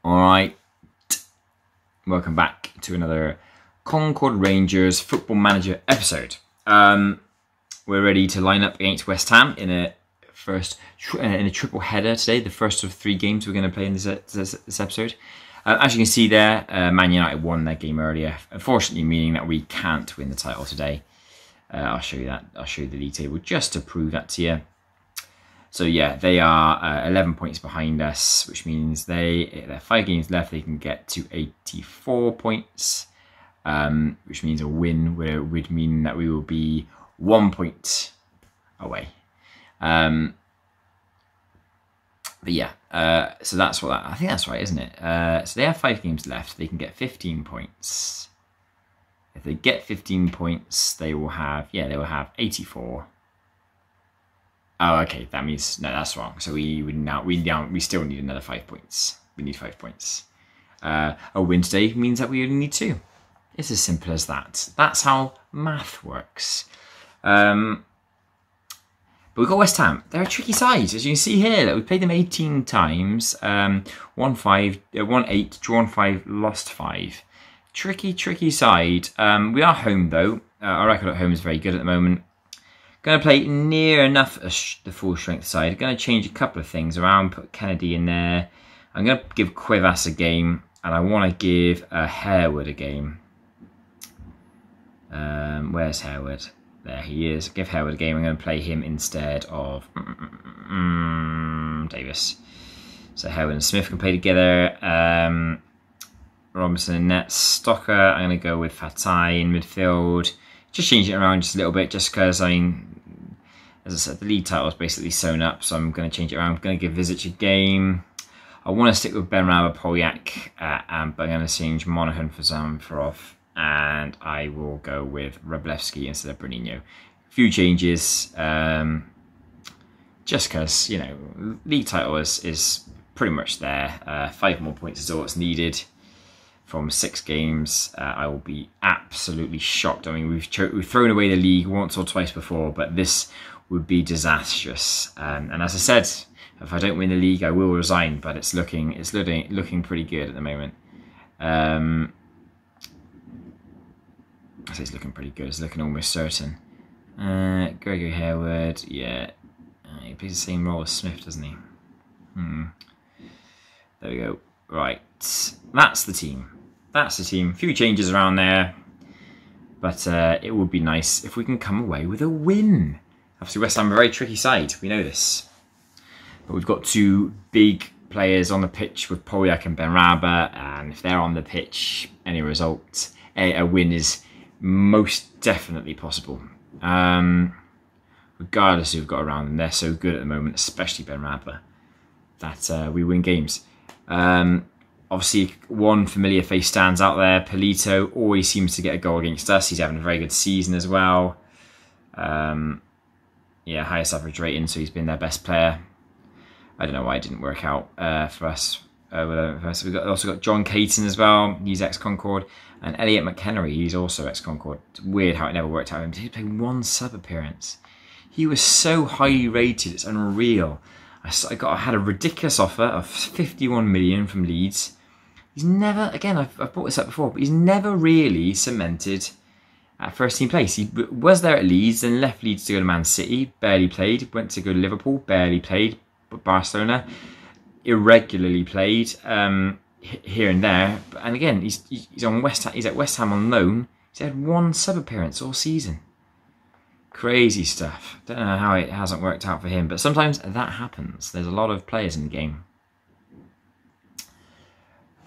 Alright, welcome back to another Concord Rangers Football Manager episode. We're ready to line up against West Ham in a triple header today, the first of 3 games we're going to play in this episode. As you can see there, Man United won their game earlier, unfortunately meaning that we can't win the title today. I'll show you that. I'll show you the league table just to prove that to you. So yeah, they are 11 points behind us, which means they're 5 games left. They can get to 84 points, which means a win would mean that we will be 1 point away. But yeah, so that's what I think that's right, isn't it? So they have 5 games left. They can get 15 points. If they get 15 points, they will have 84. Oh, okay. That means no, that's wrong. So we still need another 5 points. We need 5 points. A win today means that we only need 2. It's as simple as that. That's how math works. But we've got West Ham. They're a tricky side, as you can see here. That we played them 18 times. Won 8, drawn 5, lost 5. Tricky side. We are home though. Our record at home is very good at the moment. Going to play near enough the full strength side. Going to change a couple of things around. Put Kennedy in there. I'm going to give Cuevas a game, and I want to give Harewood a game. Where's Harewood? There he is. Give Harewood a game. I'm going to play him instead of Davis. So Harewood and Smith can play together. Robinson and net. Stocker. I'm going to go with Fatai in midfield. Just change it around just a little bit, just because, I mean, as I said, the league title is basically sewn up, so I'm going to change it around. I'm going to give Vizic a game. I want to stick with Benrahma, Polyak, but I'm going to change Monaghan for Zamfarov, and I will go with Wroblewski instead of Bruninho. A few changes, just because, you know, league title is pretty much there. 5 more points is all that's needed. From 6 games, I will be absolutely shocked. I mean, we've thrown away the league once or twice before, but this would be disastrous. And as I said, if I don't win the league, I will resign. But it's looking pretty good at the moment. I say it's looking pretty good. It's looking almost certain. Gregory Harewood, yeah, he plays the same role as Smith, doesn't he? There we go. Right, that's the team. That's the team. A few changes around there, but it would be nice if we can come away with a win. Obviously, West Ham are a very tricky side. We know this, but we've got 2 big players on the pitch with Polyak and Benrahma, and if they're on the pitch, any result, a win is most definitely possible. Regardless who we've got around them, they're so good at the moment, especially Benrahma, that we win games. Obviously, one familiar face stands out there. Polito always seems to get a goal against us. He's having a very good season as well. Yeah, highest average rating, so he's been their best player. I don't know why it didn't work out for us. We've also got John Caton as well. He's ex-Concord. And Elliot McHenry, he's also ex-Concord. It's weird how it never worked out for him. He played 1 sub appearance. He was so highly rated, it's unreal. I had a ridiculous offer of 51 million from Leeds. He's never, again, I've brought this up before, but he's never really cemented at first team place. He was there at Leeds, then left Leeds to go to Man City, barely played. Went to go to Liverpool, barely played. But Barcelona, irregularly played here and there. And again, he's on West Ham. He's at West Ham on loan. He's had 1 sub appearance all season. Crazy stuff. Don't know how it hasn't worked out for him, but sometimes that happens. There's a lot of players in the game.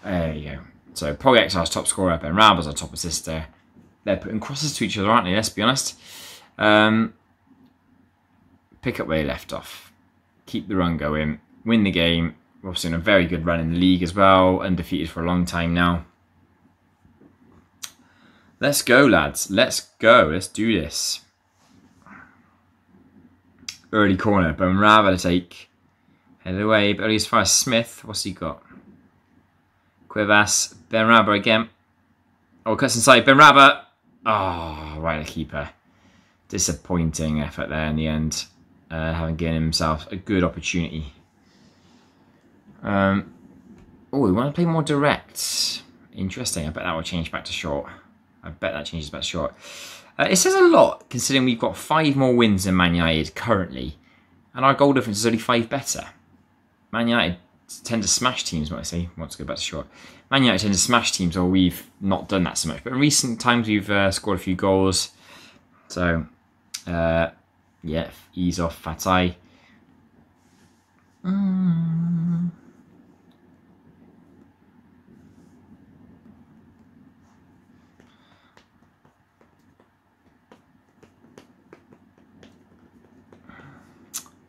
There you go. So Pogyak's our top scorer, Benrahma's our top assister. They're putting crosses to each other, aren't they? Let's be honest. Pick up where they left off. Keep the run going. Win the game. We're obviously on a very good run in the league as well. Undefeated for a long time now. Let's go, lads. Let's go. Let's do this. Early corner. Benrahma to take. Head away. But only as far as Smith. What's he got? Cuevas. Benrahma again. Oh, cuts inside. Benrahma. Oh, right, the keeper. Disappointing effort there in the end. Having given himself a good opportunity. Oh, we want to play more direct. Interesting. I bet that will change back to short. I bet that changes back to short. It says a lot, considering we've got 5 more wins than Man United currently. And our goal difference is only 5 better. Man United tend to smash teams, what I say. Want to go back to short. Man United tend to smash teams, or we've not done that so much. But in recent times, we've scored a few goals. So, yeah, ease off Fatai.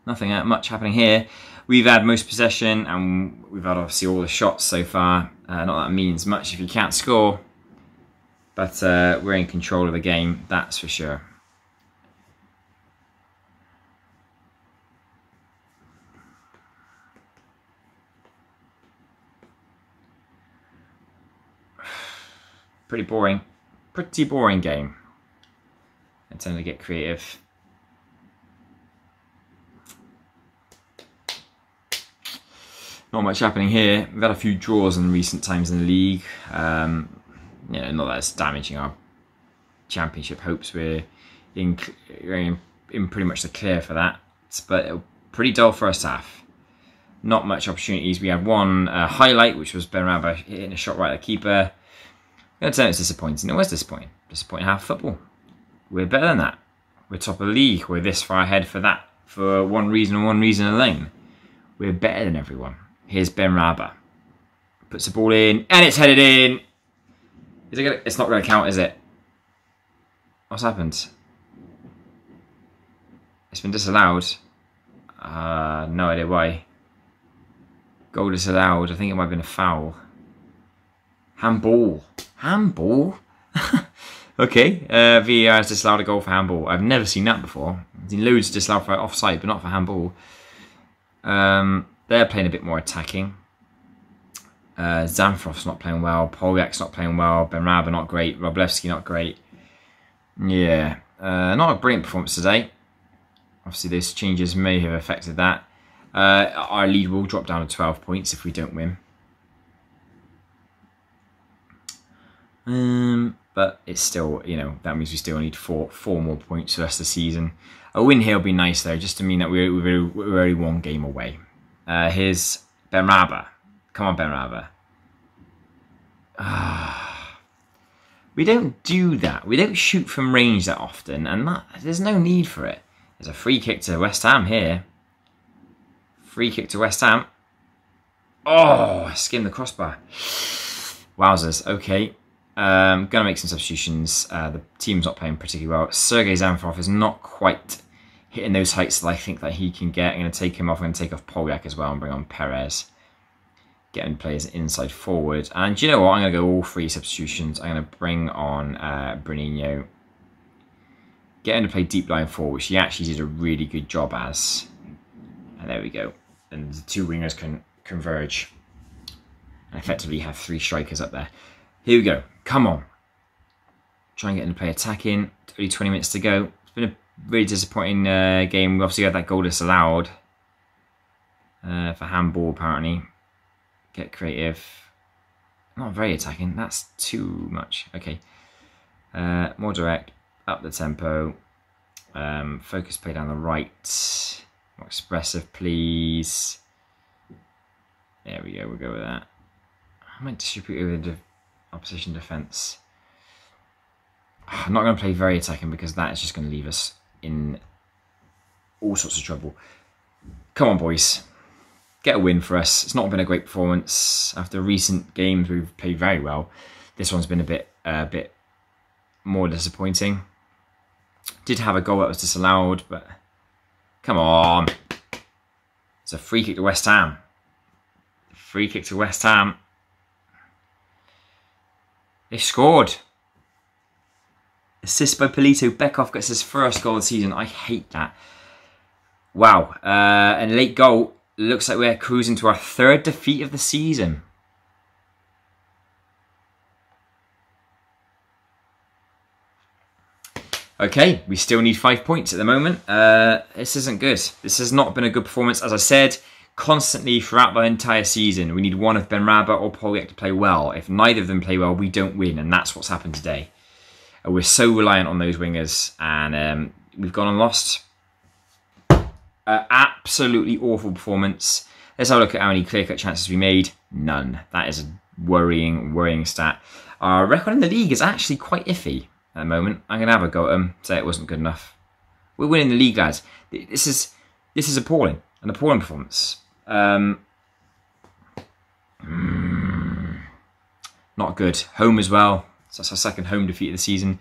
Nothing much happening here. We've had most possession and we've had obviously all the shots so far. Not that means much if you can't score, but we're in control of the game, that's for sure. Pretty boring game. I tend to get creative. Not much happening here. We've had a few draws in recent times in the league. You know, not that it's damaging our championship hopes. We're in pretty much the clear for that. But pretty dull first half. Not much opportunities. We had one highlight, which was Benrahma hitting a shot right at the keeper. I'm going to say it's disappointing. It was disappointing. Disappointing half football. We're better than that. We're top of the league. We're this far ahead for that. For one reason and one reason alone. We're better than everyone. Here's Benrahma. Puts the ball in, and it's headed in. Is it gonna, it's not going to count, is it? What's happened? It's been disallowed. No idea why. Goal disallowed. I think it might have been a foul. Handball. Handball? Okay. VAR has disallowed a goal for handball. I've never seen that before. I've seen loads disallowed for offside, but not for handball. They're playing a bit more attacking. Zamfrov's not playing well. Poljac's not playing well. Benrahma not great. Roblewski not great. Yeah, not a brilliant performance today. Obviously, those changes may have affected that. Our lead will drop down to 12 points if we don't win. But it's still, you know, that means we still need four more points for the rest of the season. A win here will be nice, though, just to mean that we're only 1 game away. Here's Benrahma. Come on, Benrahma. We don't do that. We don't shoot from range that often, and there's no need for it. There's a free kick to West Ham here. Free kick to West Ham. Oh, I skimmed the crossbar. Wowzers. Okay. Gonna make some substitutions. The team's not playing particularly well. Sergei Zamfrov is not quite hitting those heights that I think that he can get. I'm going to take him off. I'm going to take off Poljak as well and bring on Perez. Get him to play as an inside forward. And do you know what? I'm going to go all 3 substitutions. I'm going to bring on Bruninho. Get him to play deep line forward, which he actually did a really good job as. And there we go. And the 2 wingers can converge. And effectively have 3 strikers up there. Here we go. Come on. Try and get him to play attacking. Only 20 minutes to go. It's been a really disappointing game. We obviously had that goal disallowed. For handball, apparently. Get creative. Not very attacking. That's too much. Okay. More direct. Up the tempo. Focus play down the right. More expressive, please. There we go. We'll go with that. I might distribute over the opposition defence. I'm not going to play very attacking because that is just going to leave us in all sorts of trouble. Come on, boys. Get a win for us. It's not been a great performance. After recent games, we've played very well. This one's been a bit more disappointing. Did have a goal that was disallowed, but come on. It's a free kick to West Ham. Free kick to West Ham. They scored. Assist by Polito. Bekov gets his first goal of the season. I hate that. Wow. And late goal. Looks like we're cruising to our 3rd defeat of the season. Okay, we still need 5 points at the moment. This isn't good. This has not been a good performance. As I said, constantly throughout the entire season, we need one of Benrahma or Polyak to play well. If neither of them play well, we don't win, and that's what's happened today. We're so reliant on those wingers, and we've gone and lost. Absolutely awful performance. Let's have a look at how many clear-cut chances we made. None. That is a worrying stat. Our record in the league is actually quite iffy at the moment. I'm going to have a go at them, say it wasn't good enough. We're winning the league, lads. This is appalling. An appalling performance. Not good. Home as well. So that's our second home defeat of the season.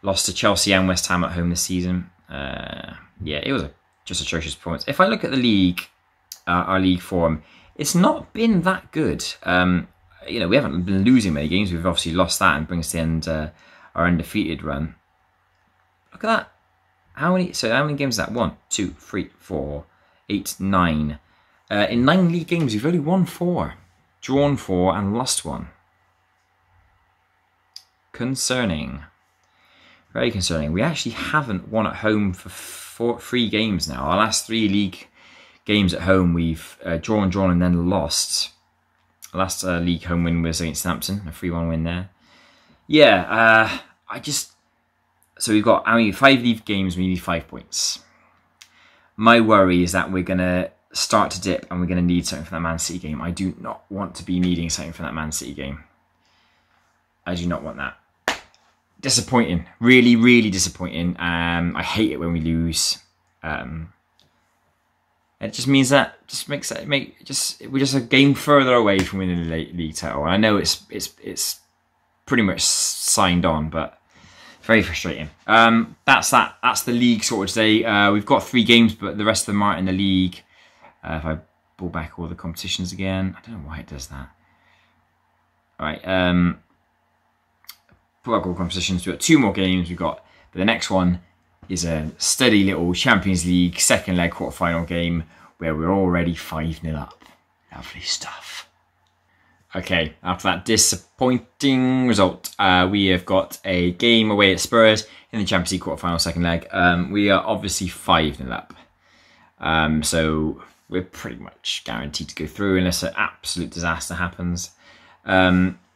Lost to Chelsea and West Ham at home this season. Yeah, it was just atrocious performance. If I look at the league, our league form, it's not been that good. You know, we haven't been losing many games. We've obviously lost that and brings to the end our undefeated run. Look at that. How many games is that? 1, 2, 3, 4, 8, 9. In 9 league games, we've only won 4, drawn 4, and lost 1. Concerning. Very concerning. We actually haven't won at home for 3 games now. Our last 3 league games at home, we've drawn, and then lost. The last league home win was against Southampton, a 3-1 win there. Yeah, so we've got 5 league games, we need 5 points. My worry is that we're going to start to dip and we're going to need something from that Man City game. I do not want to be needing something from that Man City game. I do not want that. Disappointing. Really, really disappointing. I hate it when we lose. It just means that we're just a game further away from winning the league title. And I know it's pretty much signed on, but very frustrating. That's that. That's the league sorted today. We've got 3 games, but the rest of them aren't in the league. If I pull back all the competitions again, I don't know why it does that. All right. Pull back all competitions. We've got 2 more games. But the next one is a steady little Champions League second leg quarter-final game where we're already 5-0 up. Lovely stuff. Okay, after that disappointing result, we have got a game away at Spurs in the Champions League quarter-final second leg. We are obviously 5-0 up. So we're pretty much guaranteed to go through unless an absolute disaster happens.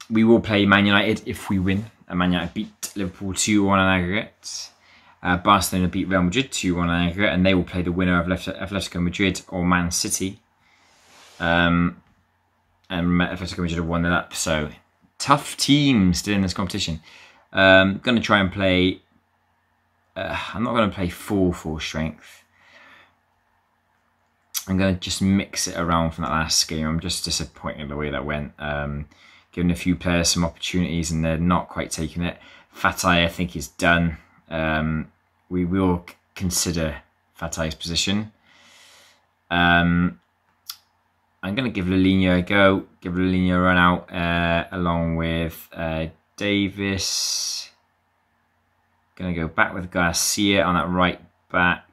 We will play Man United if we win. Man United beat Liverpool 2-1 on aggregate. Barcelona beat Real Madrid 2-1 on aggregate, and they will play the winner of Atletico Madrid or Man City. And Atletico Madrid have won it up. So tough teams still in this competition. Going to try and play. I'm not going to play full strength. I'm going to just mix it around from that last game. I'm just disappointed in the way that went. Giving a few players some opportunities and they're not quite taking it. Fatay, I think, is done. We will consider Fatay's position. I'm going to give Lillinho a go. Give Lillinho a run out along with Davis. Going to go back with Garcia on that right back.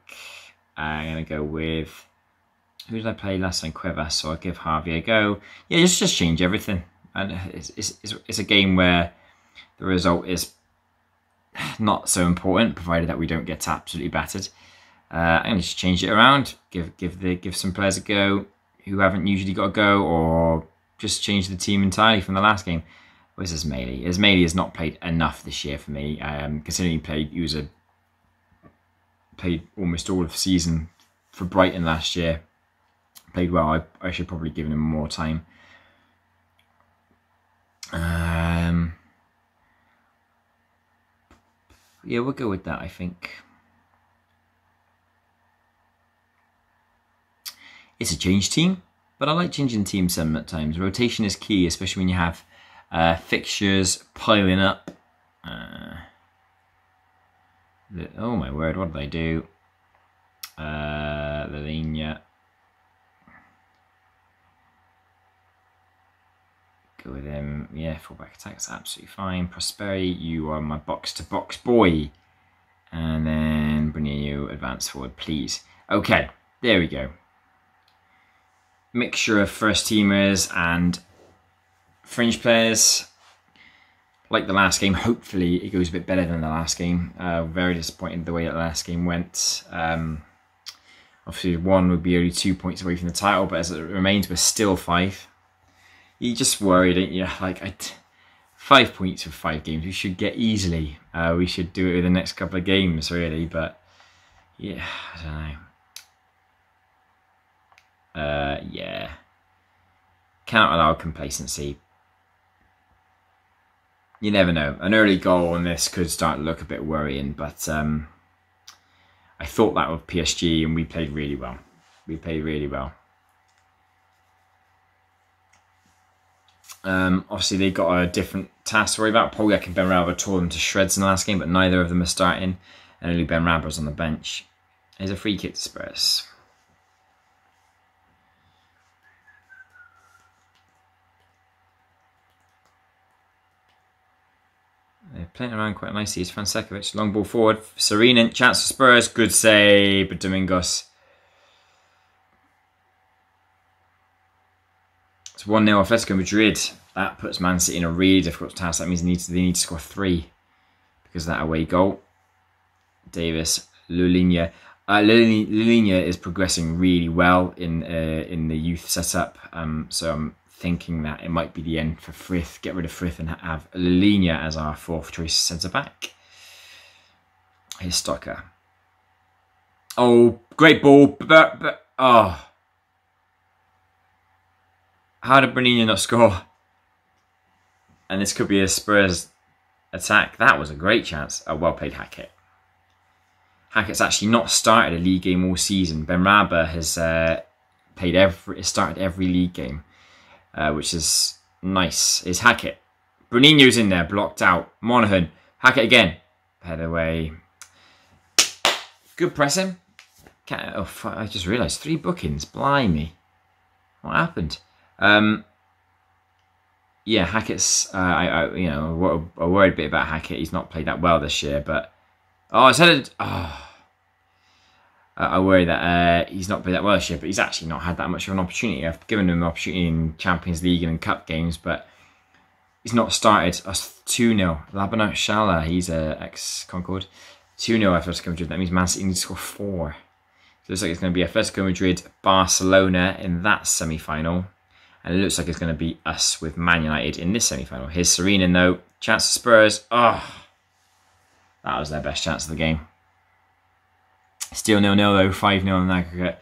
I'm going to go with... Who did I play last time? Cuevas, so I'll give Harvey a go. Yeah, just change everything. And it's a game where the result is not so important, provided that we don't get absolutely battered. I'm going to just change it around. Give some players a go who haven't usually got a go, or just change the team entirely from the last game. Where's Ismaili? Ismaili has not played enough this year for me. Considering he played almost all of the season for Brighton last year. Played well. I should probably give him more time. Yeah, we'll go with that, I think. It's a change team, but I like changing teams sometimes. Rotation is key, especially when you have fixtures piling up. Oh my word, what did I do? Lillinho. Go with him. Yeah, fullback attack's absolutely fine. Prosperi, you are my box-to-box boy. And then Bruninho, advance forward, please. Okay, there we go. Mixture of first teamers and fringe players. Like the last game, hopefully it goes a bit better than the last game. Very disappointed the way that the last game went. Obviously, one would be only 2 points away from the title, but as it remains, we're still 5. You just worry, don't you? Like, 5 points for 5 games, we should get easily. We should do it with the next couple of games, really. But yeah, I don't know. Yeah, cannot allow complacency. You never know. An early goal on this could start to look a bit worrying, but I thought that with PSG, and we played really well. We played really well. Obviously, they got a different task to worry about. Poljak and Benrahma tore them to shreds in the last game, but neither of them are starting, and only Benrahma's on the bench. There's a free kick to Spurs. They're playing around quite nicely. It's Franceskovic. Long ball forward. Serena. Chance for Spurs. Good save. But Domingos. It's 1-0 Atletico Madrid. That puts Man City in a really difficult task. That means they need to score 3 because of that away goal. Davis. Lulinha. Lulinha is progressing really well in the youth setup. So I'm thinking that it might be the end for Frith. Get rid of Frith and have Lulinha as our 4th choice centre-back. Here's Stocker. Oh, great ball. Oh. How did Bruninho not score? And this could be a Spurs attack. That was a great chance. Oh, well played, Hackett. Hackett's actually not started a league game all season. Benrahma has started every league game. Which is nice. Is Hackett. Bruninho's in there, blocked out. Monaghan. Hackett again. Head away. Good pressing. I just realised 3 bookings. Blimey. What happened? Yeah, Hackett's. I worried a bit about Hackett. He's not played that well this year, but it's headed. I worry that he's not played that well this year, but he's actually not had that much of an opportunity. I've given him an opportunity in Champions League and in Cup games, but he's not started. Us 2-0. Labanat Shala, he's ex-Concord. 2-0 Atletico Madrid. That means Man City needs to score 4. So it looks like it's going to be Atletico Madrid, Barcelona in that semi-final. And it looks like it's going to be us with Man United in this semi-final. Here's Serena, though. Chance for Spurs. That was their best chance of the game. Still 0-0 though, 5-0 in aggregate.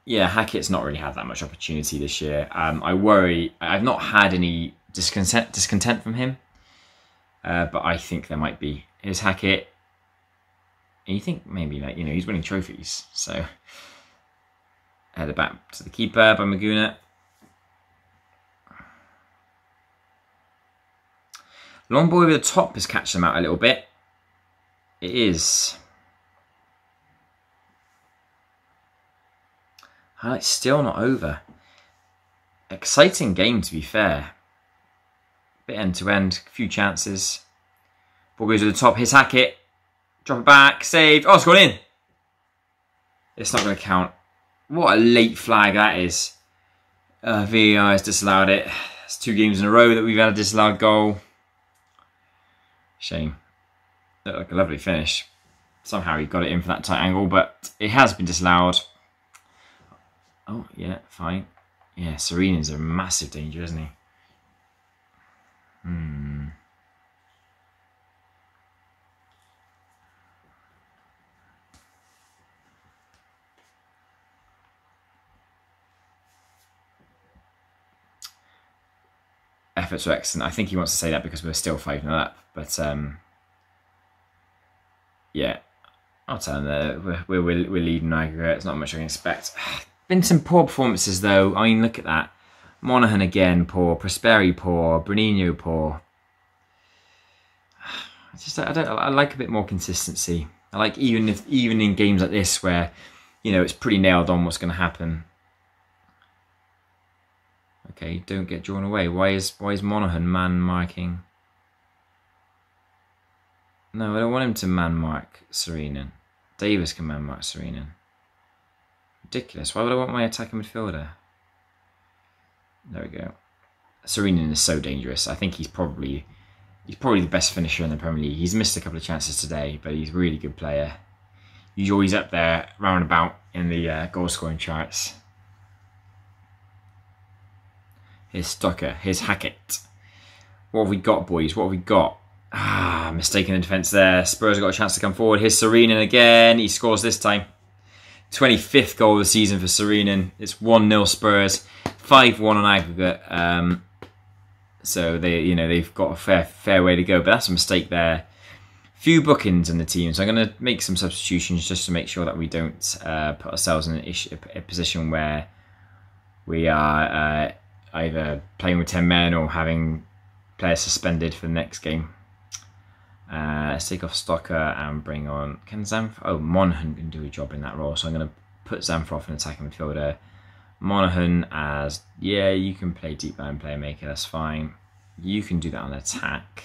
Yeah, Hackett's not really had that much opportunity this year. I worry. I've not had any discontent from him, but I think there might be. Here's Hackett, and you think maybe he's winning trophies, so header back to the keeper by Maguna. Long ball over the top has catched them out a little bit. It is. Highlight's still not over. Exciting game, to be fair. Bit end-to-end, a few chances. Ball goes to the top, here's Hackett. Drop it back, saved. Oh, it's gone in. It's not going to count. What a late flag that is. VAR has disallowed it. It's 2 games in a row that we've had a disallowed goal. Shame. Looked like a lovely finish. Somehow he got it in for that tight angle, but it has been disallowed. Oh, yeah, fine. Yeah, Serena's a massive danger, isn't he? Efforts were excellent. I think he wants to say that because we're still 5-0 up. But, yeah, I'll tell him that we're leading aggregate. It's not much I can expect. Been some poor performances though. I mean, look at that. Monaghan again poor, Prosperi poor, Bruninho poor. I like a bit more consistency. I like even in games like this where it's pretty nailed on what's going to happen. Okay, don't get drawn away. Why is Monaghan man marking? No, I don't want him to man mark Serena. Davis can man mark Serena. Ridiculous. Why would I want my attacking midfielder? There we go. Serena is so dangerous. I think he's probably the best finisher in the Premier League. He's missed a couple of chances today, but he's a really good player. He's always up there, round about in the goal scoring charts. Here's Stocker. Here's Hackett. What have we got, boys? What have we got? Mistake in the defence there. Spurs have got a chance to come forward. Here's Serenen again. He scores this time. 25th goal of the season for Serenen. It's 1-0 Spurs. 5-1 on aggregate. So they've got a fair way to go. But that's a mistake there. Few bookings in the team. So I'm going to make some substitutions just to make sure that we don't put ourselves in a position where we are either playing with 10 men or having players suspended for the next game. Let's take off Stocker and bring on... Can Monaghan can do a job in that role. So I'm going to put Zamfrov in attacking midfielder. Monaghan as... Yeah, you can play deep line playmaker. That's fine. You can do that on attack.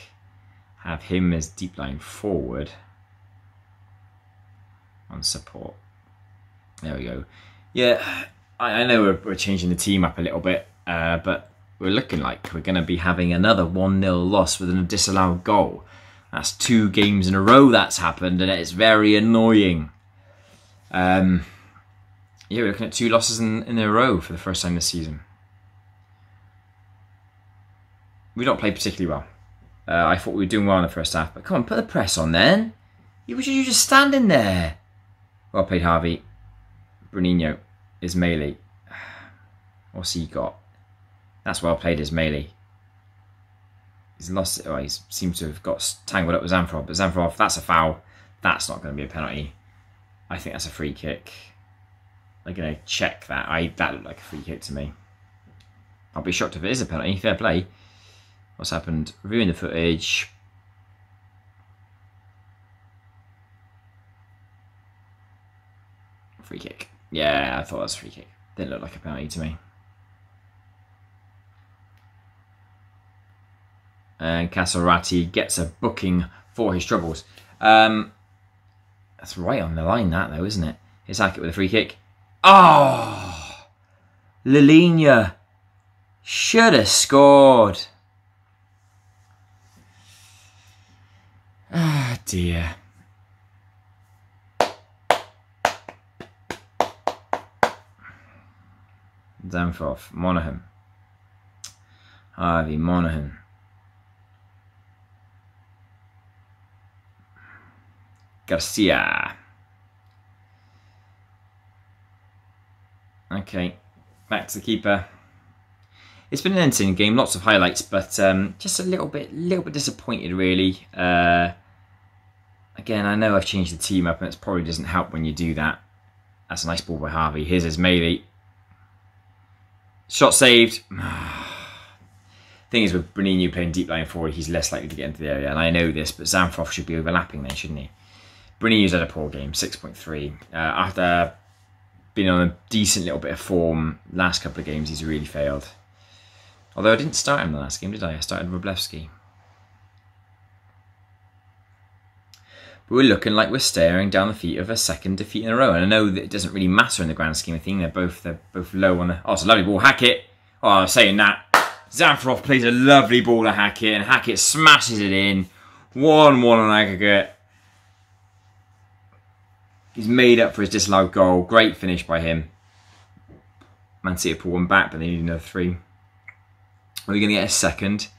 Have him as deep line forward. On support. There we go. Yeah, I know we're changing the team up a little bit. But we're looking like we're going to be having another 1-0 loss with a disallowed goal. That's 2 games in a row that's happened, and it's very annoying. Yeah, we're looking at 2 losses in a row for the first time this season. We don't play particularly well. I thought we were doing well in the first half, but come on, put the press on then. You just standing there. Well played, Harvey. Bruninho, Ismaili. What's he got? That's well played, Ismaili. He's lost it. Oh, he seems to have got tangled up with Zamfrov. But Zamfrov, that's a foul. That's not going to be a penalty. I think that's a free kick. I'm going to check that. That looked like a free kick to me. I'll be shocked if it is a penalty. Fair play. What's happened? Reviewing the footage. Free kick. Yeah, I thought that was a free kick. Didn't look like a penalty to me. And Casarati gets a booking for his troubles. That's right on the line, that though, isn't it? Here's Hackett with a free kick. Oh! Lilinia should have scored. Ah, dear. Zamfrov, Monaghan. Harvey, Monaghan. Garcia. Okay, back to the keeper. It's been an entertaining game, lots of highlights, but just a little bit disappointed really. Again, I know I've changed the team up, and it probably doesn't help when you do that. That's a nice ball by Harvey. Here's Ismaili. Shot saved. Thing is, with Bruninho playing deep line forward, he's less likely to get into the area, and I know this, but Zamfrov should be overlapping then, shouldn't he? Bruninho's had a poor game, 6.3. After being on a decent little bit of form last couple of games, he's really failed. Although I didn't start him the last game, did I? I started Wroblewski. But we're looking like we're staring down the feet of a second defeat in a row. And I know that it doesn't really matter in the grand scheme of things. They're both low on the... Oh, it's a lovely ball. Hackett. Oh, I was saying that. Zamfrov plays a lovely ball at Hackett, and Hackett smashes it in. 1-1 on aggregate. He's made up for his disallowed goal. Great finish by him. Man City pull one back, but they need another 3. Are we going to get a second?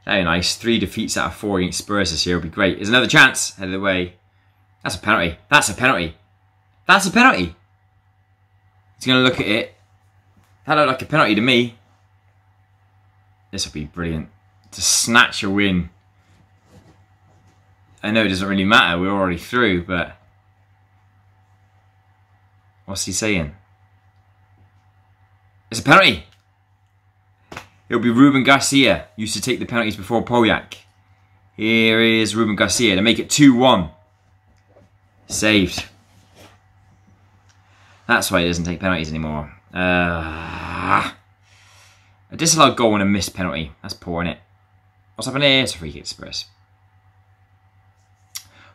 Very nice. 3 defeats out of 4 against Spurs this year would be great. There's another chance. Head of the way. That's a penalty. That's a penalty. That's a penalty. He's going to look at it. That looked like a penalty to me. This will be brilliant. To snatch a win. I know it doesn't really matter. We're already through, but... What's he saying? It's a penalty. It'll be Ruben Garcia. Used to take the penalties before Poyak. Here is Ruben Garcia to make it 2-1. Saved. That's why he doesn't take penalties anymore. A disallowed goal and a missed penalty. That's poor, isn't it? What's happening here? It's a free kick to Spurs.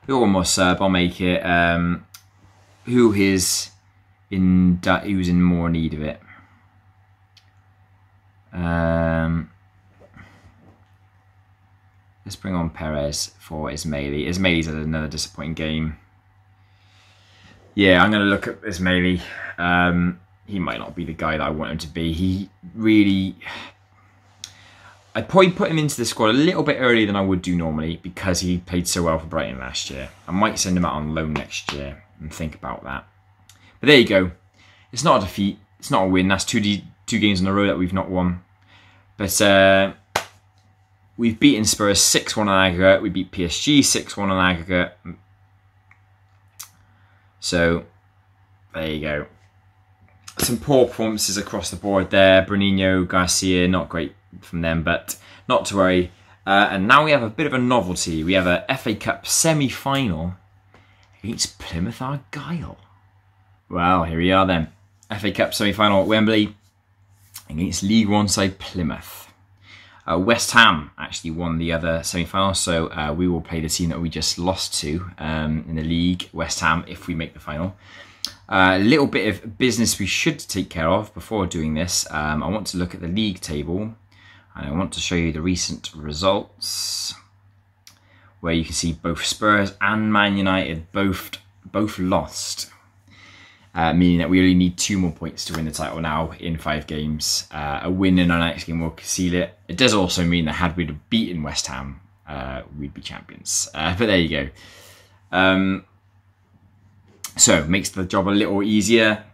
We got one more sub. I'll make it. Who's in more need of it? Let's bring on Perez for Ismaili. Ismaili's had another disappointing game. Yeah, I'm going to look at this maybe. He might not be the guy that I want him to be. He really... I'd probably put him into the squad a little bit earlier than I would do normally because he played so well for Brighton last year. I might send him out on loan next year and think about that. But there you go. It's not a defeat. It's not a win. That's two games in a row that we've not won. But we've beaten Spurs 6-1 on aggregate. We beat PSG 6-1 on aggregate. So there you go. Some poor performances across the board there. Bruninho, Garcia, not great from them, but not to worry. And now we have a bit of a novelty. We have a FA Cup semi-final against Plymouth Argyle. Well, here we are then. FA Cup semi-final at Wembley against League One side Plymouth. West Ham actually won the other semi-final, so we will play the team that we just lost to in the league, West Ham, if we make the final. A little bit of business we should take care of before doing this. I want to look at the league table, and I want to show you the recent results, where you can see both Spurs and Man United both lost, meaning that we only need 2 more points to win the title now in 5 games. A win in our next game will seal it. It does also mean that had we beaten West Ham, we'd be champions. But there you go. So makes the job a little easier.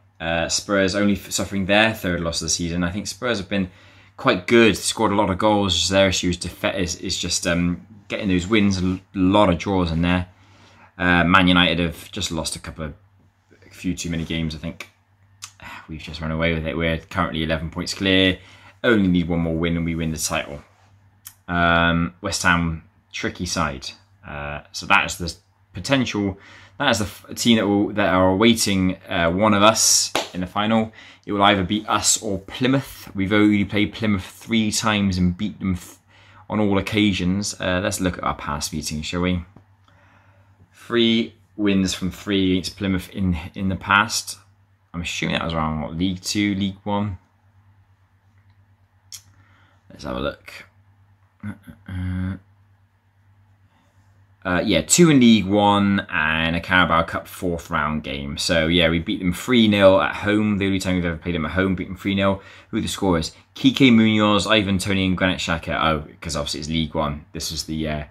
Spurs only suffering their 3rd loss of the season. I think Spurs have been quite good, scored a lot of goals. Just their issue is just getting those wins. A lot of draws in there. Man United have just lost a few too many games. I think we've just run away with it. We're currently 11 points clear. Only need 1 more win and we win the title. West Ham, tricky side. So that is the potential. That is the team that are awaiting one of us in the final. It will either be us or Plymouth. We've only played Plymouth 3 times and beat them on all occasions. Let's look at our past meetings, shall we? 3 wins from 3 against Plymouth in the past. I'm assuming that was around what, League 2, League 1. Let's have a look. Yeah, 2 in League 1 and a Carabao Cup 4th round game. So yeah, we beat them 3-0 at home. The only time we've ever played them at home, beat them 3-0. Who are the scorers? Kike Munoz, Ivan Toney and Granit Xhaka. Oh, because obviously it's League 1. This was the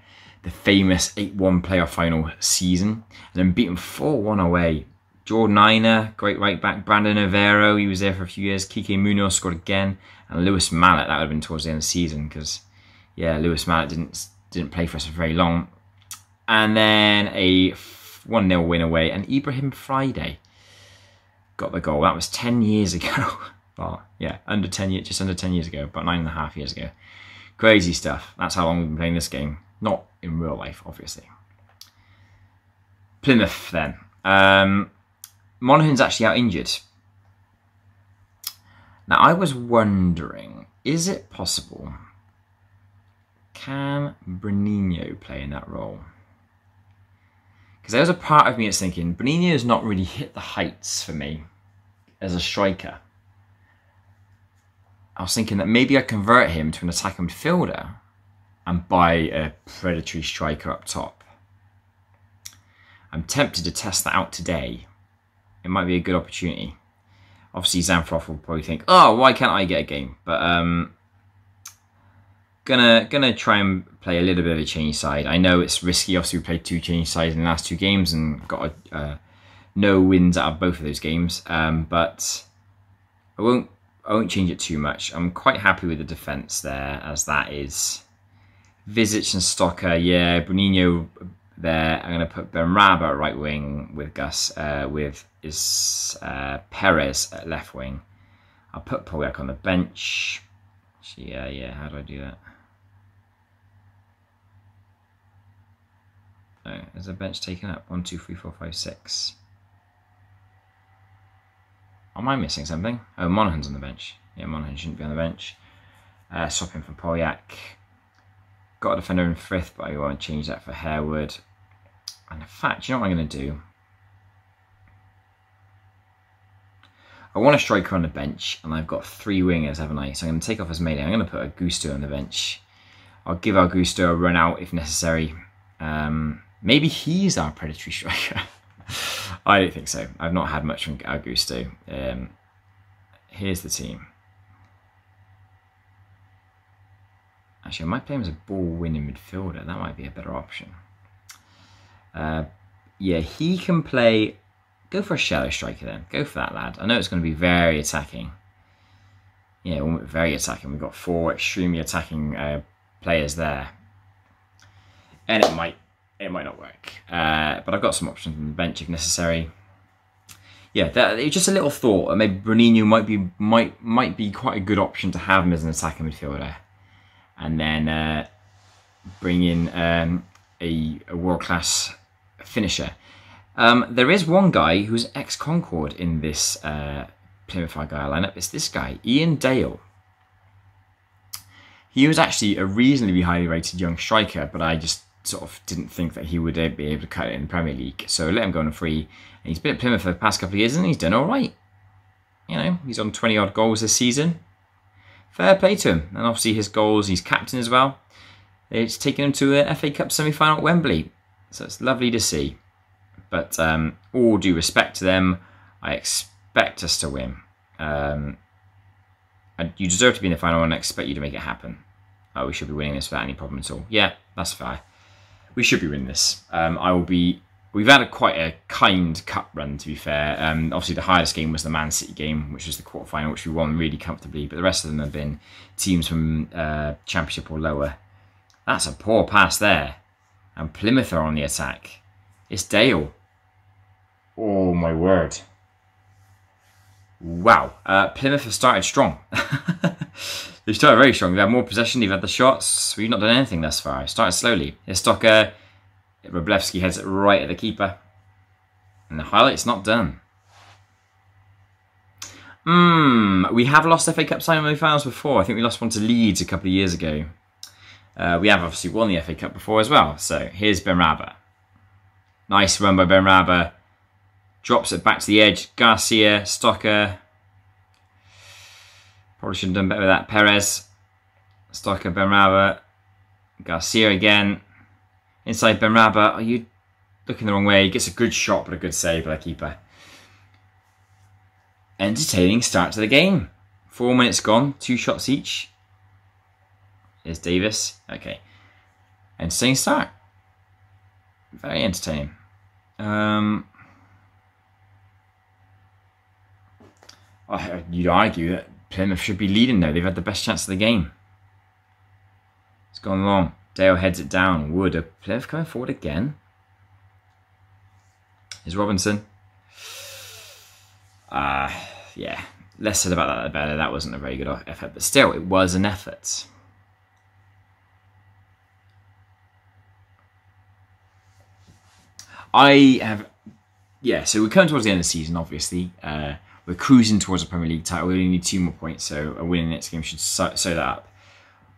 famous 8-1 playoff final season. And then beat them 4-1 away. Jordan Ina, great right back. Brandon Overo, he was there for a few years. Kike Munoz scored again. And Lewis Mallet, that would have been towards the end of the season because, yeah, Lewis Mallet didn't play for us for very long. And then a 1-0 win away. And Ibrahim Friday got the goal. That was 10 years ago. Well, yeah, just under 10 years ago. About 9.5 years ago. Crazy stuff. That's how long we've been playing this game. Not in real life, obviously. Plymouth, then. Monaghan's actually out injured. Now, I was wondering, is it possible? Can Bruninho play in that role? Because there was a part of me that's thinking, Bruninho has not really hit the heights for me as a striker. I was thinking that maybe I convert him to an attacking midfielder and buy a predatory striker up top. I'm tempted to test that out today. It might be a good opportunity. Obviously, Zanfroth will probably think, oh, why can't I get a game? But gonna try and play a little bit of a change side. I know it's risky. Obviously, we played 2 change sides in the last 2 games and got no wins out of both of those games. But I won't change it too much. I'm quite happy with the defence there, as that is Vizic and Stocker. Yeah, Bruninho there. I'm going to put Benrahma at right wing with Gus, with Perez at left wing. I'll put Polyak on the bench. Actually, yeah, how do I do that? Oh, is the bench taken up? 1, 2, 3, 4, 5, 6. Am I missing something? Oh, Monaghan's on the bench. Yeah, Monaghan shouldn't be on the bench. Swap him for Polyak. Got a defender in 5th, but I want to change that for Harewood. And in fact, you know what I'm going to do? I want a striker on the bench, and I've got 3 wingers, haven't I? So I'm going to take off Asmeda. I'm going to put Augusto on the bench. I'll give Augusto a run out if necessary. Maybe he's our predatory striker. I don't think so. I've not had much from Augusto. Here's the team. Actually, I might play him as a ball-winning midfielder. That might be a better option. Yeah, he can play... Go for a shallow striker then. Go for that, lad. I know it's going to be very attacking. Yeah, very attacking. We've got 4 extremely attacking players there. And it might not work. But I've got some options on the bench if necessary. Yeah, it's just a little thought. Maybe Bruninho might be quite a good option to have him as an attacking midfielder. And then bring in a world-class finisher. There is one guy who's ex-Concord in this Plymouth Argyle lineup. It's this guy, Ian Dale. He was actually a reasonably highly rated young striker, but I just sort of didn't think that he would be able to cut it in the Premier League. So let him go on a free. And he's been at Plymouth for the past couple of years and he's done all right. You know, he's on 20-odd goals this season. Fair play to him. And obviously his goals, he's captain as well. It's taken him to an FA Cup semi-final at Wembley. So it's lovely to see. But all due respect to them, I expect us to win. And you deserve to be in the final and I expect you to make it happen. We should be winning this without any problem at all. Yeah, that's fair. We should be winning this. We've had quite a kind cup run, to be fair. Obviously, the highest game was the Man City game, which was the quarterfinal, which we won really comfortably. But the rest of them have been teams from Championship or lower. That's a poor pass there. And Plymouth are on the attack. It's Dale. Oh, my word. Wow. Plymouth have started strong. They've started very strong. They've had more possession. They've had the shots. We've not done anything thus far. Started slowly. Here's Stocker. Wroblewski heads it right at the keeper. And the highlight's not done. We have lost FA Cup semi-finals before. I think we lost one to Leeds a couple of years ago. We have obviously won the FA Cup before as well. So here's Benrahma. Nice run by Benrahma. Drops it back to the edge. Garcia, Stocker. Probably should have done better with that. Perez. Stocker, Benrahma. Garcia again. Inside Benrahma. Are you looking the wrong way? He gets a good shot, but a good save by the keeper. Entertaining start to the game. 4 minutes gone. 2 shots each. Here's Davis. Okay. Entertaining start. Very entertaining. You'd argue that Plymouth should be leading now. They've had the best chance of the game. It's gone long. Dale heads it down. Wood. Are Plymouth coming forward again? Here's Robinson. Yeah. Less said about that, the better. That wasn't a very good effort. But still, it was an effort. So we're coming towards the end of the season, obviously. We're cruising towards a Premier League title. We only need 2 more points, so a win in the next game should sew that up.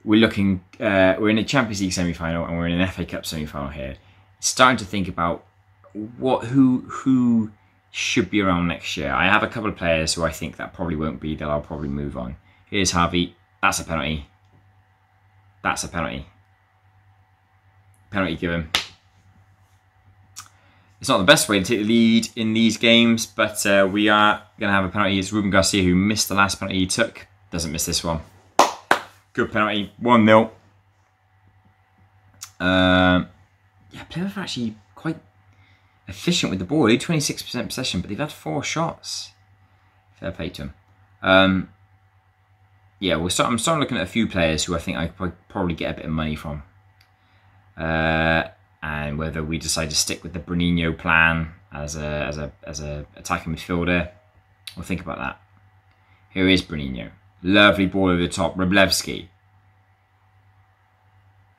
We're looking, we're in a Champions League semi-final and we're in an FA Cup semi-final here. Starting to think about who should be around next year. I have a couple of players who I think that probably won't be, that I'll probably move on. Here's Harvey. That's a penalty. That's a penalty. Penalty given. It's not the best way to take the lead in these games, but we are going to have a penalty. It's Ruben Garcia who missed the last penalty he took. Doesn't miss this one. Good penalty. 1-0. Yeah, Plymouth are actually quite efficient with the ball. They 26% possession, but they've had 4 shots. Fair play to them. Yeah, I'm starting looking at a few players who I think I could probably get a bit of money from. And whether we decide to stick with the Bruninho plan as a attacking midfielder, we'll think about that. Here is Bruninho. Lovely ball over the top. Wroblewski.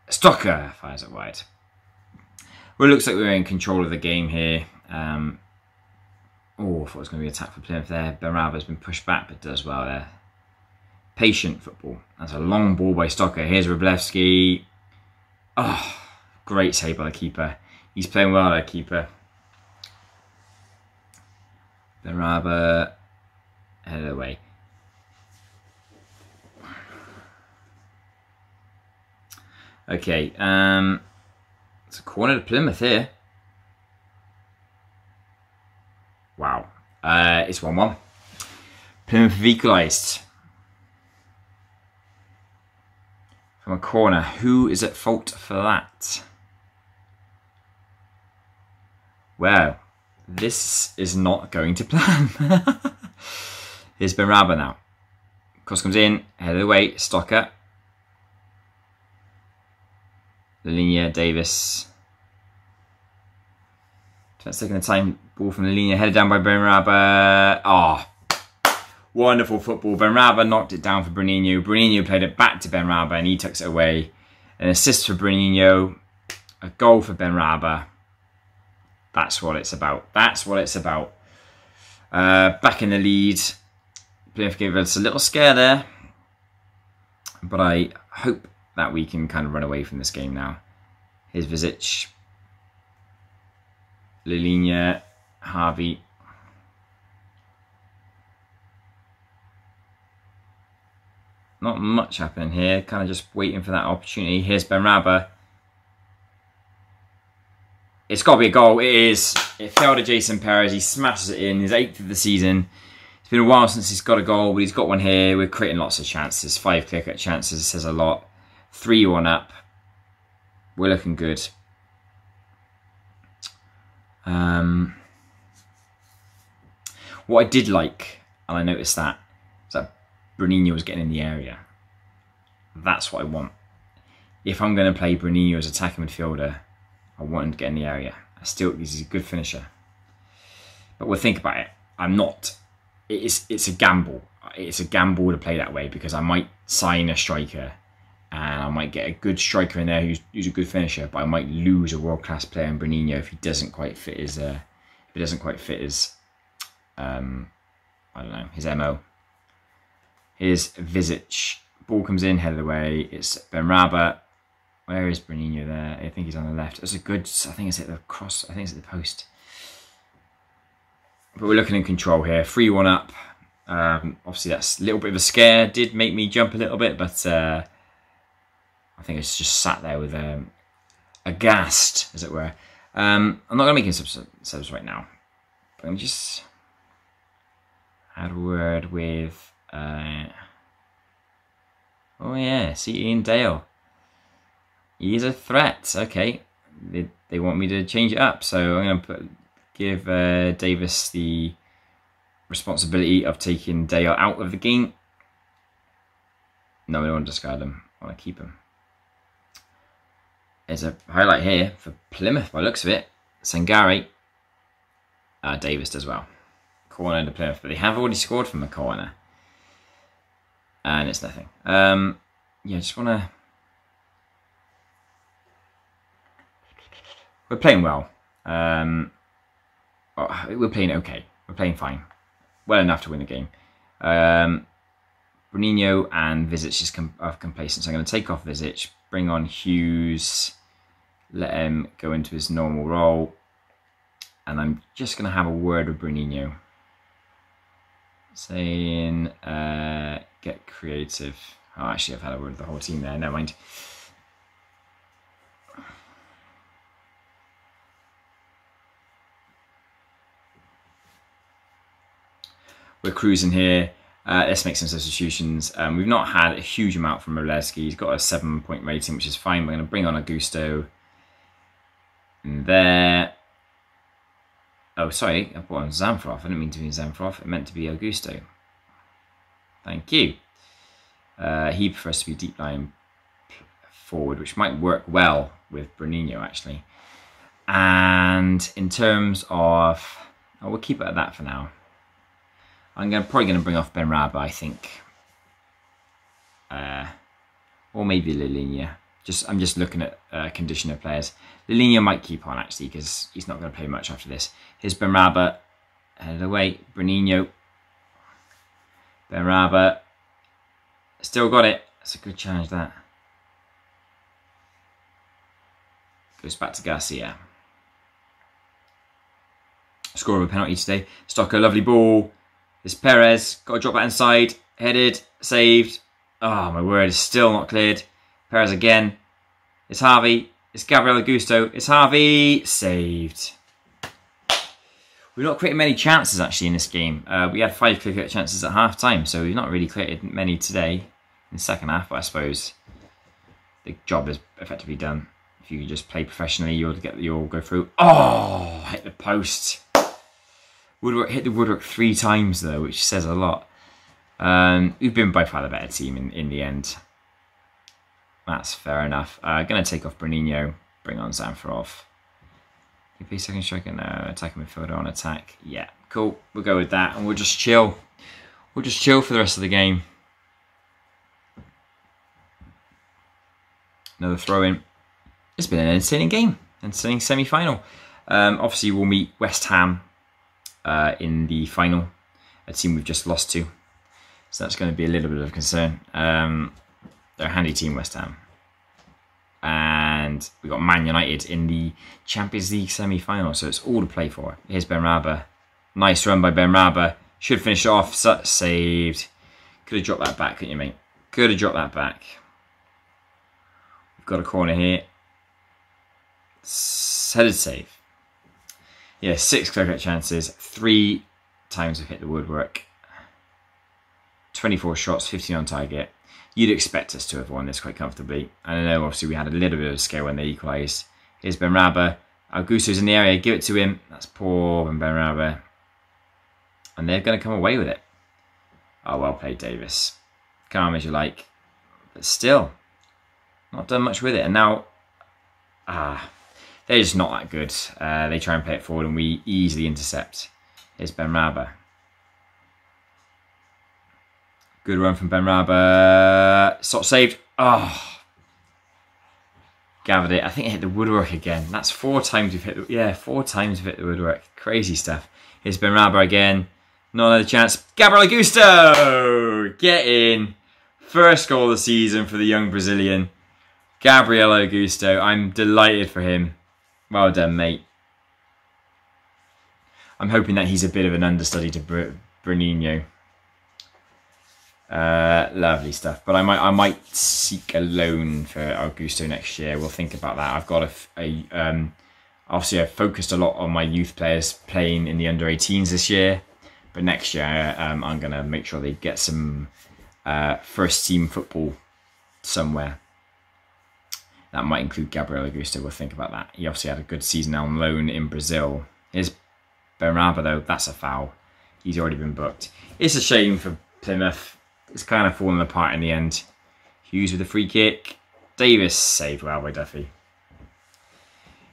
Stocker fires it wide. Well, it looks like we're in control of the game here. I thought it was going to be an attack for Plymouth there. Benrahma's been pushed back, but does well there. Patient football. That's a long ball by Stocker. Here's Wroblewski. Oh, great save by the keeper. He's playing well, that keeper. Benrahma headed away. Okay, it's a corner to Plymouth here. It's 1-1. Plymouth have equalised. From a corner. Who is at fault for that? Well, this is not going to plan. Here's Benrahma now. Cross comes in, head of the way, Stocker. Lalinia, Davis. That's taking the time. Ball from Lalinia, headed down by Benrahma. Oh, wonderful football. Benrahma knocked it down for Bruninho. Bruninho played it back to Benrahma and he tucks it away. An assist for Bruninho. A goal for Benrahma. That's what it's about. That's what it's about. Back in the lead. Plymouth gave us a little scare there. But I hope that we can kind of run away from this game now. Here's Vizic. Lalinia. Harvey. Not much happening here. Kind of just waiting for that opportunity. Here's Benrahma. It's got to be a goal. It is. It fell to Jason Perez. He smashes it in. His 8th of the season. It's been a while since he's got a goal, but he's got one here. We're creating lots of chances. 5 clear-cut chances says a lot. 3-1 up. We're looking good. What I did like, and I noticed that, is that Bruninho was getting in the area. That's what I want. If I'm going to play Bruninho as attacking midfielder, I want him to get in the area. He's a good finisher. But we'll think about it. I'm not. It's a gamble. It's a gamble to play that way because I might sign a striker and I might get a good striker in there who's a good finisher, but I might lose a world-class player in Bruninho if he doesn't quite fit his I don't know, his MO. Here's Vizic. Ball comes in, headed away. It's Benrahma. Where is Bruninho there? I think he's on the left. It's a good, I think it's at the cross, I think it's at the post. But we're looking in control here. 3-1 up. Obviously that's a little bit of a scare. Did make me jump a little bit, but I think it's just sat there with aghast, as it were. I'm not going to make any subs right now. But I'm just had a word with oh yeah, see Ian Dale. He's a threat. Okay, they want me to change it up, so I'm going to give Davis the responsibility of taking Dale out of the game. No, I don't want to discard him. I want to keep him. There's a highlight here for Plymouth by the looks of it. Sangare. Davis as well. Corner to Plymouth, but they have already scored from a corner. And it's nothing. Yeah, just want to... We're playing well. We're playing okay. We're playing fine. Well enough to win the game. Bruninho and Vizic are complacent. So I'm going to take off Vizic, bring on Hughes, let him go into his normal role. And I'm just going to have a word with Bruninho. Saying, get creative. Oh, actually, I've had a word with the whole team there. Never mind. We're cruising here. Let's make some substitutions. We've not had a huge amount from Roleski. He's got a 7-point rating, which is fine. We're going to bring on Augusto. And there. Oh, sorry. I brought on Zamfrov. I didn't mean to be Zamfrov. It meant to be Augusto. Thank you. He prefers to be deep lying forward, which might work well with Bruninho, actually. And in terms of... Oh, we'll keep it at that for now. I'm probably going to bring off Benrahma, I think. Or maybe Lalinia. I'm just looking at condition of players. Lalinia might keep on, actually, because he's not going to play much after this. Here's Benrahma. Headed away. Bruninho. Benrahma. Still got it. That's a good challenge, that. Goes back to Garcia. Score of a penalty today. Stocker, lovely ball. It's Perez. Got to drop that inside. Headed. Saved. Oh, my word. It's still not cleared. Perez again. It's Harvey. It's Gabriel Augusto. It's Harvey. Saved. We've not created many chances actually in this game. We had 5 clear cut chances at half time, so we've not really created many today in the second half, but I suppose the job is effectively done. If you just play professionally, you'll go through. Oh, hit the post. Woodwork hit the woodwork 3 times though, which says a lot. We've been by far the better team in the end. That's fair enough. Going to take off Bruninho, bring on Zanfarov. Be second striker, no. Attacking midfielder on attack. Yeah, cool. We'll go with that and we'll just chill. We'll just chill for the rest of the game. Another throw in. It's been an entertaining game. Entertaining semi-final. Obviously, we'll meet West Ham in the final. A team we've just lost to. So that's going to be a little bit of a concern. They're a handy team, West Ham. And we got Man United in the Champions League semi-final, so it's all to play for. Here's Benrahma. Nice run by Benrahma. Should finish it off. Saved. Could have dropped that back, couldn't you, mate? Could have dropped that back. We've got a corner here. Headed save. Yeah, 6 clear-cut chances. 3 times we've hit the woodwork. 24 shots, 15 on target. You'd expect us to have won this quite comfortably. I don't know, obviously we had a little bit of a scare when they equalised. Here's Benrahma. Augusto's in the area, give it to him. That's poor Benrahma. And they're going to come away with it. Oh, well played, Davis. Calm as you like. But still, not done much with it. And now, they're just not that good. They try and play it forward and we easily intercept. Here's Benrahma. Good run from Benrahma. Shot saved. Oh. Gathered it. I think it hit the woodwork again. That's 4 times we've hit the... Yeah, 4 times we've hit the woodwork. Crazy stuff. Here's Benrahma again. Not another chance. Gabriel Augusto! Get in. First goal of the season for the young Brazilian. Gabriel Augusto. I'm delighted for him. Well done, mate. I'm hoping that he's a bit of an understudy to Bruninho. Lovely stuff, but I might seek a loan for Augusto next year. We'll think about that. I've got obviously I've focused a lot on my youth players playing in the under-18s this year, but next year I'm going to make sure they get some first team football somewhere. That might include Gabriel Augusto. We'll think about that. He obviously had a good season on loan in Brazil. Here's Benrahma though. That's a foul. He's already been booked. It's a shame for Plymouth. It's kind of fallen apart in the end. Hughes with a free kick. Davis saved well by Duffy.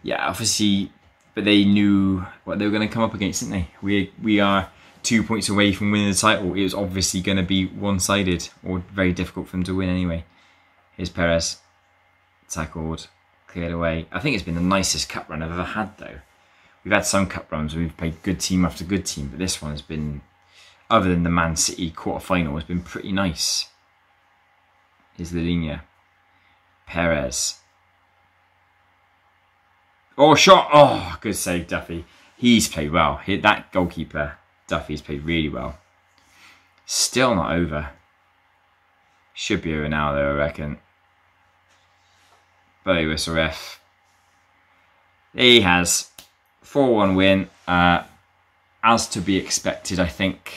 Yeah, obviously, but they knew what they were going to come up against, didn't they? We are 2 points away from winning the title. It was obviously going to be one-sided or very difficult for them to win anyway. Here's Perez. Tackled. Cleared away. I think it's been the nicest cup run I've ever had, though. We've had some cup runs where we've played good team after good team, but this one has been... Other than the Man City quarter-final, has been pretty nice. Here's the Linea. Perez. Oh, shot! Oh, good save, Duffy. He's played well. That goalkeeper, Duffy's played really well. Still not over. Should be over now, though, I reckon. Bloody whistle ref. He has 4-1 win. As to be expected, I think.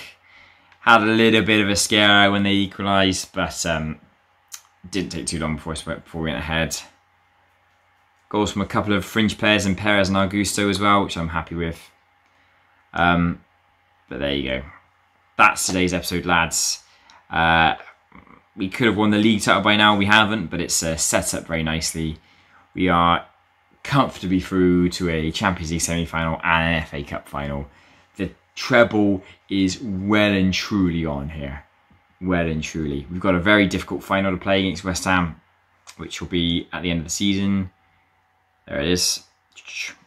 Had a little bit of a scare when they equalised, but didn't take too long before we went ahead. Goals from a couple of fringe players in Perez and Augusto as well, which I'm happy with. But there you go. That's today's episode, lads. We could have won the league title by now. We haven't, but it's set up very nicely. We are comfortably through to a Champions League semi-final and an FA Cup final. The treble is well and truly on here. Well and truly. We've got a very difficult final to play against West Ham, which will be at the end of the season. There it is.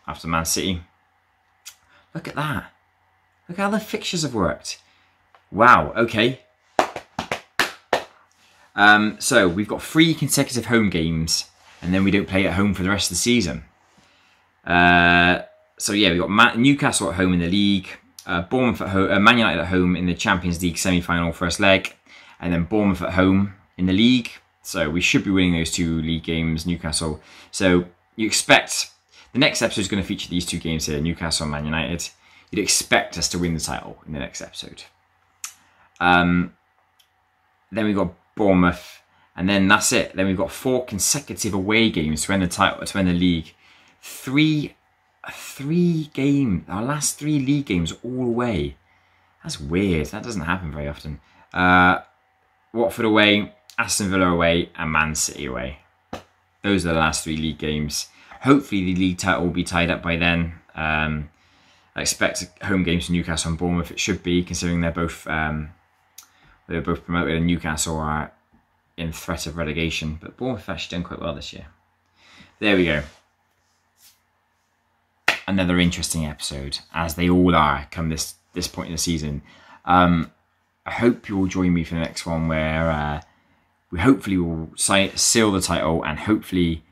After Man City. Look at that. Look how the fixtures have worked. Wow, okay. So we've got 3 consecutive home games, and then we don't play at home for the rest of the season. So yeah, we've got Newcastle at home in the league, Bournemouth at home, Man United at home in the Champions League semi-final first leg, and then Bournemouth at home in the league. So we should be winning those 2 league games, Newcastle. So you expect the next episode is going to feature these 2 games here, Newcastle and Man United. you'd expect us to win the title in the next episode. Then we've got Bournemouth, and then that's it. Then we've got 4 consecutive away games to win the title, to win the league. Three games, our last 3 league games all away. That's weird. That doesn't happen very often. Watford away, Aston Villa away, and Man City away. Those are the last 3 league games. Hopefully the league title will be tied up by then. I expect home games for Newcastle and Bournemouth. It should be, considering they're both promoted and Newcastle are in threat of relegation. But Bournemouth have actually done quite well this year. There we go. Another interesting episode, as they all are come this point in the season. I hope you will join me for the next one, where we hopefully will seal the title and hopefully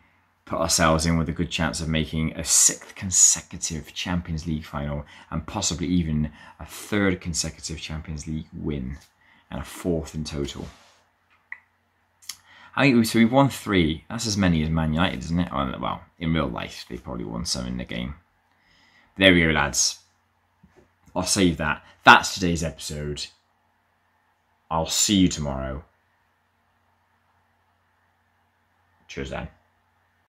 put ourselves in with a good chance of making a 6th consecutive Champions League final, and possibly even a 3rd consecutive Champions League win, and a 4th in total. I think so. We've won 3. That's as many as Man United, isn't it? Well, in real life, they probably won some in the game. There we go, lads. I'll save that. That's today's episode. I'll see you tomorrow. Cheers, then.